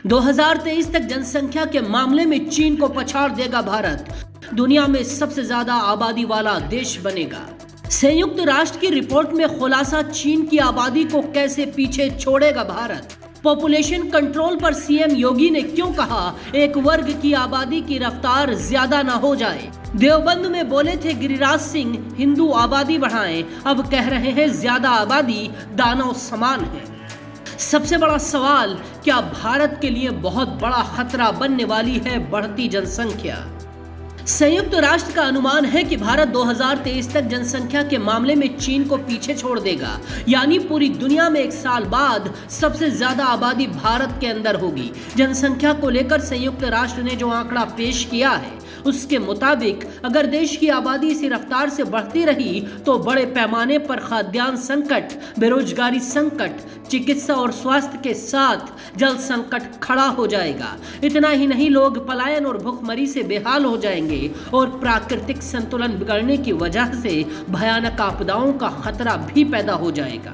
2023 तक जनसंख्या के मामले में चीन को पछाड़ देगा भारत, दुनिया में सबसे ज्यादा आबादी वाला देश बनेगा। संयुक्त राष्ट्र की रिपोर्ट में खुलासा, चीन की आबादी को कैसे पीछे छोड़ेगा भारत। पॉपुलेशन कंट्रोल पर सीएम योगी ने क्यों कहा एक वर्ग की आबादी की रफ्तार ज्यादा ना हो जाए। देवबंद में बोले थे गिरिराज सिंह, हिंदू आबादी बढ़ाएं, अब कह रहे हैं ज्यादा आबादी दानव समान है। सबसे बड़ा सवाल, क्या भारत के लिए बहुत बड़ा खतरा बनने वाली है बढ़ती जनसंख्या। संयुक्त राष्ट्र का अनुमान है कि भारत 2023 तक जनसंख्या के मामले में चीन को पीछे छोड़ देगा, यानी पूरी दुनिया में एक साल बाद सबसे ज्यादा आबादी भारत के अंदर होगी। जनसंख्या को लेकर संयुक्त राष्ट्र ने जो आंकड़ा पेश किया है उसके मुताबिक अगर देश की आबादी इसी रफ्तार से बढ़ती रही तो बड़े पैमाने पर खाद्यान्न संकट, बेरोजगारी संकट, चिकित्सा और स्वास्थ्य के साथ जल संकट खड़ा हो जाएगा। इतना ही नहीं, लोग पलायन और भूखमरी से बेहाल हो जाएंगे और प्राकृतिक संतुलन बिगड़ने की वजह से भयानक आपदाओं का खतरा भी पैदा हो जाएगा।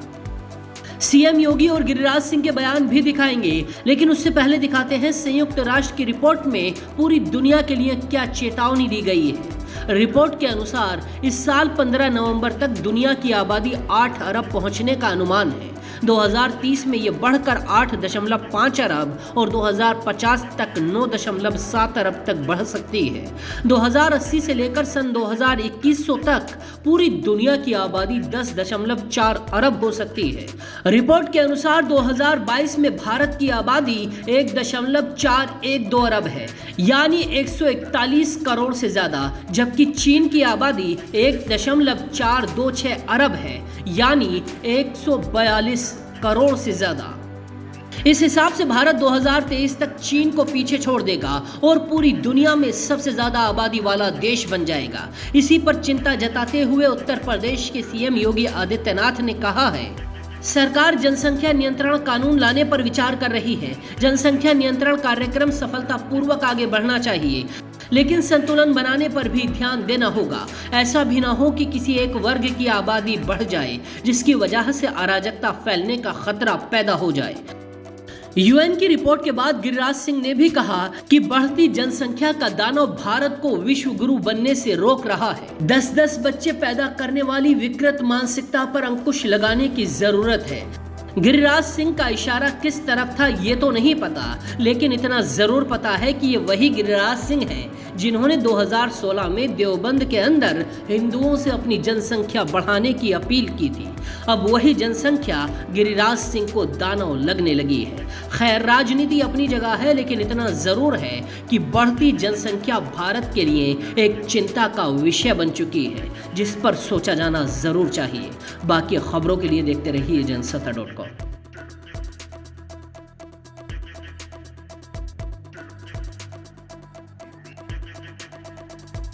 सीएम योगी और गिरिराज सिंह के बयान भी दिखाएंगे, लेकिन उससे पहले दिखाते हैं संयुक्त राष्ट्र की रिपोर्ट में पूरी दुनिया के लिए क्या चेतावनी दी गई है। रिपोर्ट के अनुसार इस साल 15 नवंबर तक दुनिया की आबादी 8 अरब पहुंचने का अनुमान है। 2030 में यह बढ़कर 8.5 अरब और 2050 तक 9.7 अरब तक बढ़ सकती है। 2080 से लेकर सन 2100 तक पूरी दुनिया की आबादी 10.4 अरब हो सकती है। रिपोर्ट के अनुसार 2022 में भारत की आबादी 1.412 अरब है, यानी 141 करोड़ से ज्यादा, जबकि चीन की आबादी 1.426 अरब है, यानी 142 करोड़ से ज्यादा। इस हिसाब से भारत 2023 तक चीन को पीछे छोड़ देगा और पूरी दुनिया में सबसे ज्यादा आबादी वाला देश बन जाएगा। इसी पर चिंता जताते हुए उत्तर प्रदेश के सीएम योगी आदित्यनाथ ने कहा है, सरकार जनसंख्या नियंत्रण कानून लाने पर विचार कर रही है। जनसंख्या नियंत्रण कार्यक्रम सफलतापूर्वक आगे बढ़ना चाहिए, लेकिन संतुलन बनाने पर भी ध्यान देना होगा। ऐसा भी ना हो कि किसी एक वर्ग की आबादी बढ़ जाए जिसकी वजह से अराजकता फैलने का खतरा पैदा हो जाए। यूएन की रिपोर्ट के बाद गिरिराज सिंह ने भी कहा कि बढ़ती जनसंख्या का दानव भारत को विश्व गुरु बनने से रोक रहा है। 10-10 बच्चे पैदा करने वाली विकृत मानसिकता पर अंकुश लगाने की जरूरत है। गिरिराज सिंह का इशारा किस तरफ था ये तो नहीं पता, लेकिन इतना जरूर पता है कि ये वही गिरिराज सिंह हैं जिन्होंने 2016 में देवबंद के अंदर हिंदुओं से अपनी जनसंख्या बढ़ाने की अपील की थी। अब वही जनसंख्या गिरिराज सिंह को दानव लगने लगी है। खैर, राजनीति अपनी जगह है, लेकिन इतना जरूर है कि बढ़ती जनसंख्या भारत के लिए एक चिंता का विषय बन चुकी है, जिस पर सोचा जाना जरूर चाहिए। बाकी खबरों के लिए देखते रहिए जनसत्ता.com।